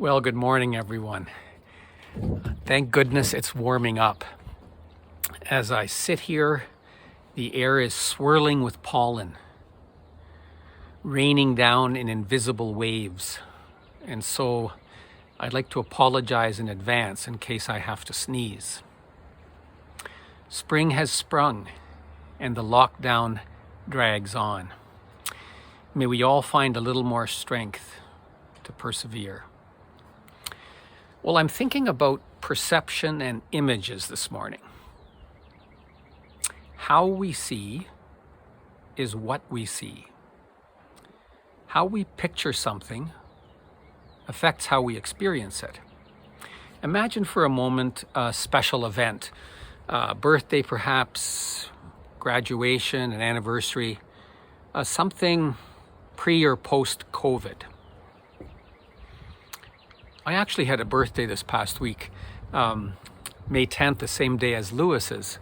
Well, good morning, everyone. Thank goodness it's warming up. As I sit here, the air is swirling with pollen, raining down in invisible waves. And so I'd like to apologize in advance in case I have to sneeze. Spring has sprung and the lockdown drags on. May we all find a little more strength to persevere. Well, I'm thinking about perception and images this morning. How we see is what we see. How we picture something affects how we experience it. Imagine for a moment a special event, a birthday perhaps, graduation, an anniversary, something pre or post-COVID. I actually had a birthday this past week, May 10th, the same day as Lewis's.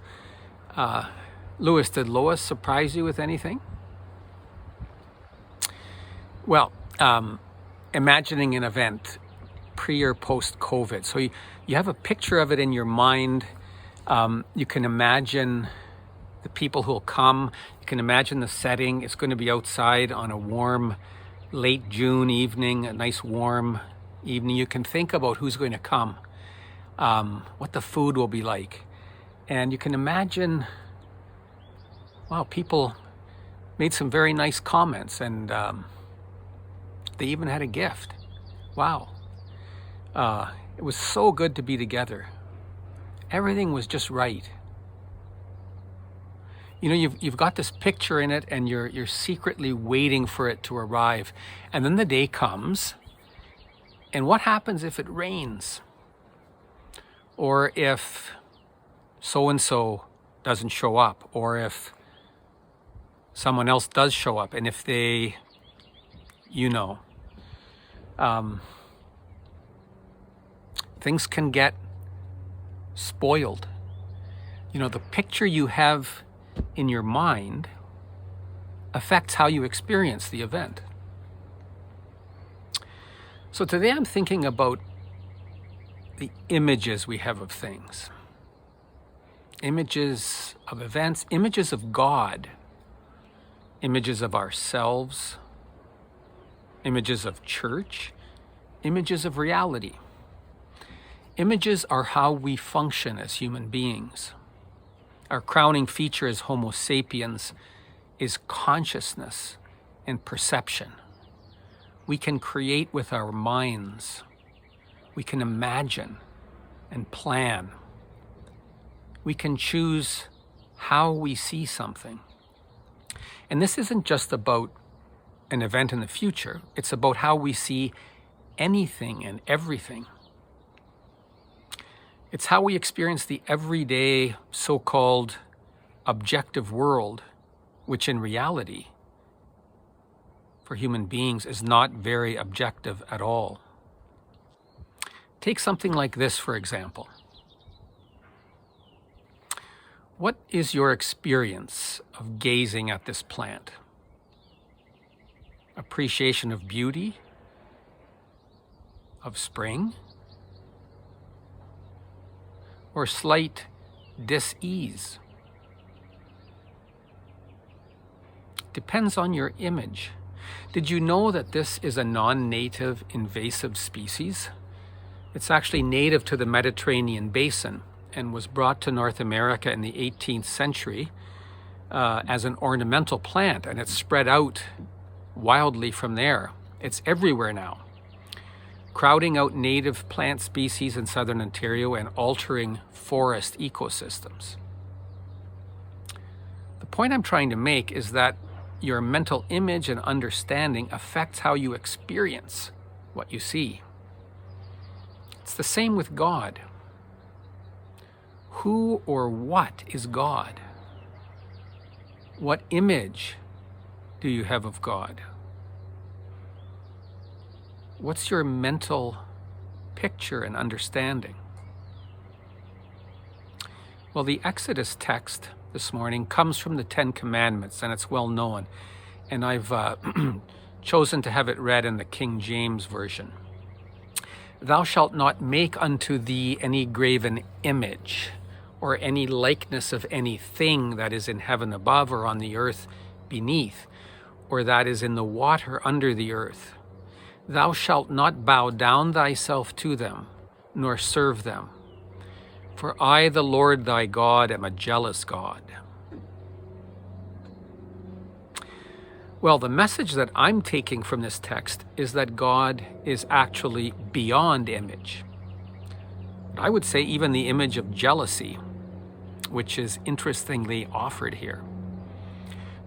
Lewis, did Lois surprise you with anything? Well, imagining an event pre or post-COVID. So you have a picture of it in your mind. You can imagine the people who will come. You can imagine the setting. It's going to be outside on a warm, late June evening, a nice warm evening. You can think about who's going to come, what the food will be like. And you can imagine, wow, people made some very nice comments and they even had a gift. Wow. It was so good to be together. Everything was just right. You know, you've got this picture in it and you're secretly waiting for it to arrive. And then the day comes. And what happens if it rains? Or if so-and-so doesn't show up? Or if someone else does show up? And if they, things can get spoiled. You know, the picture you have in your mind affects how you experience the event. So today I'm thinking about the images we have of things. Images of events, images of God, images of ourselves, images of church, images of reality. Images are how we function as human beings. Our crowning feature as Homo sapiens is consciousness and perception. We can create with our minds. We can imagine and plan. We can choose how we see something. And this isn't just about an event in the future. It's about how we see anything and everything. It's how we experience the everyday so-called objective world, which in reality, for human beings, is not very objective at all. Take something like this, for example. What is your experience of gazing at this plant? Appreciation of beauty? Of spring? Or slight dis-ease? Depends on your image. Did you know that this is a non-native invasive species? It's actually native to the Mediterranean basin and was brought to North America in the 18th century as an ornamental plant, and it's spread out wildly from there. It's everywhere now, crowding out native plant species in southern Ontario and altering forest ecosystems. The point I'm trying to make is that your mental image and understanding affects how you experience what you see. It's the same with God. Who or what is God? What image do you have of God? What's your mental picture and understanding? Well, the Exodus text this morning comes from the Ten Commandments, and it's well known. And I've chosen to have it read in the King James Version. Thou shalt not make unto thee any graven image, or any likeness of anything that is in heaven above, or on the earth beneath, or that is in the water under the earth. Thou shalt not bow down thyself to them, nor serve them. For I, the Lord thy God, am a jealous God. Well, the message that I'm taking from this text is that God is actually beyond image. I would say even the image of jealousy, which is interestingly offered here.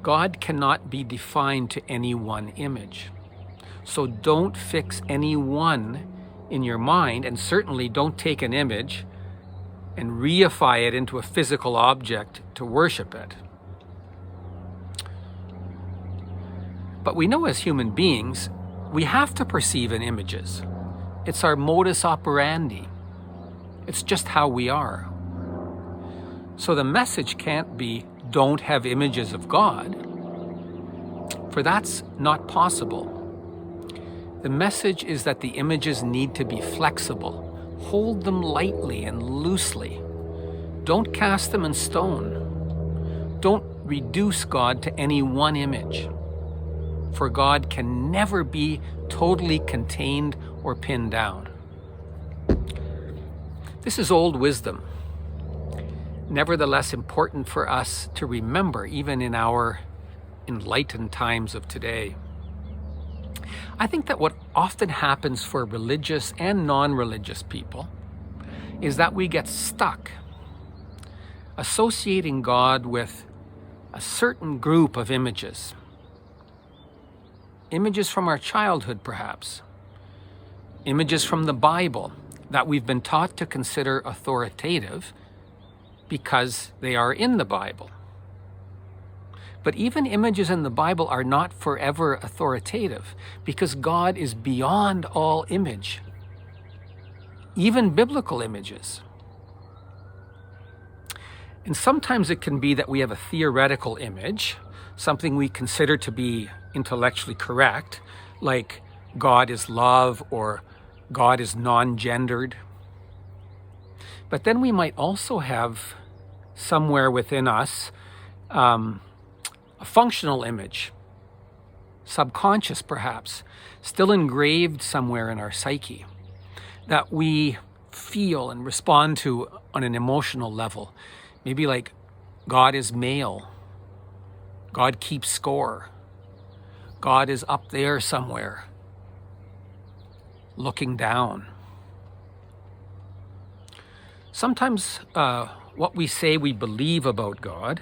God cannot be defined to any one image. So don't fix any one in your mind, and certainly don't take an image and reify it into a physical object to worship it. But we know as human beings, we have to perceive in images. It's our modus operandi. It's just how we are. So the message can't be, don't have images of God, for that's not possible. The message is that the images need to be flexible. Hold them lightly and loosely. Don't cast them in stone. Don't reduce God to any one image. For God can never be totally contained or pinned down. This is old wisdom, nevertheless important for us to remember even in our enlightened times of today. I think that what often happens for religious and non-religious people is that we get stuck associating God with a certain group of images. Images from our childhood, perhaps. Images from the Bible that we've been taught to consider authoritative because they are in the Bible. But even images in the Bible are not forever authoritative because God is beyond all image, even biblical images. And sometimes it can be that we have a theoretical image, something we consider to be intellectually correct, like God is love or God is non-gendered. But then we might also have somewhere within us a functional image, subconscious perhaps, still engraved somewhere in our psyche, that we feel and respond to on an emotional level. Maybe like God is male, God keeps score, God is up there somewhere, looking down. Sometimes what we say we believe about God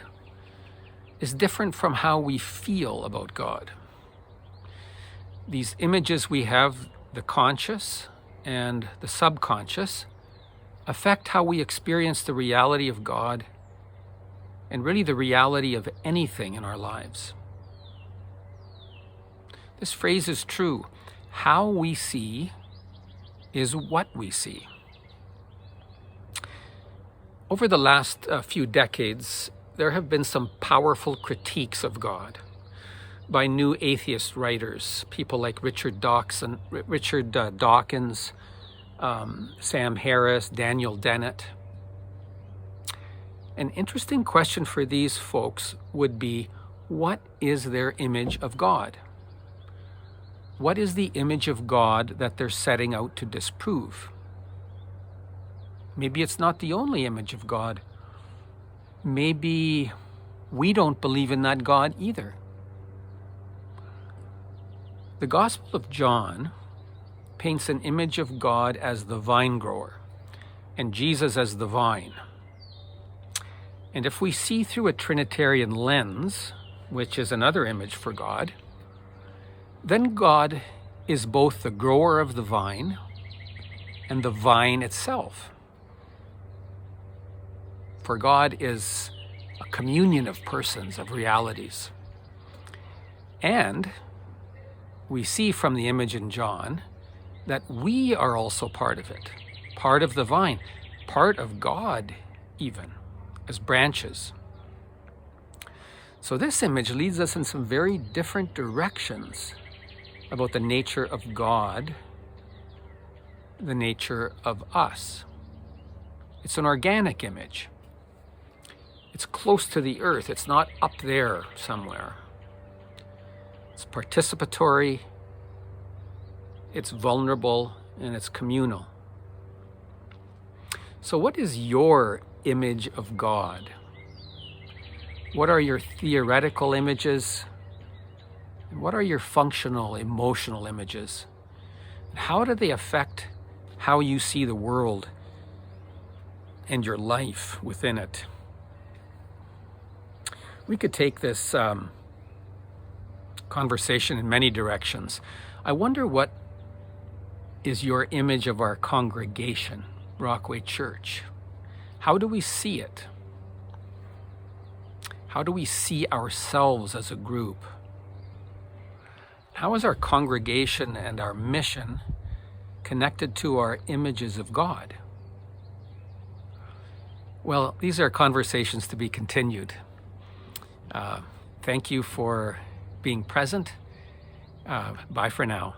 is different from how we feel about God. These images we have, the conscious and the subconscious, affect how we experience the reality of God and really the reality of anything in our lives. This phrase is true. How we see is what we see. Over the last few decades, there have been some powerful critiques of God by new atheist writers, people like Richard Dawkins, Sam Harris, Daniel Dennett. An interesting question for these folks would be, what is their image of God? What is the image of God that they're setting out to disprove? Maybe it's not the only image of God. Maybe we don't believe in that God either. The Gospel of John paints an image of God as the vine grower and Jesus as the vine. And if we see through a Trinitarian lens, which is another image for God, then God is both the grower of the vine and the vine itself. For God is a communion of persons, of realities. And we see from the image in John that we are also part of it, part of the vine, part of God even, as branches. So this image leads us in some very different directions about the nature of God the nature of us. It's an organic image. It's close to the earth. It's not up there somewhere. It's participatory, it's vulnerable, and it's communal. So what is your image of God? What are your theoretical images? And what are your functional, emotional images? And how do they affect how you see the world and your life within it? We could take this conversation in many directions. I wonder what is your image of our congregation, Rockway Church? How do we see it? How do we see ourselves as a group? How is our congregation and our mission connected to our images of God? Well, these are conversations to be continued. Thank you for being present. Bye for now.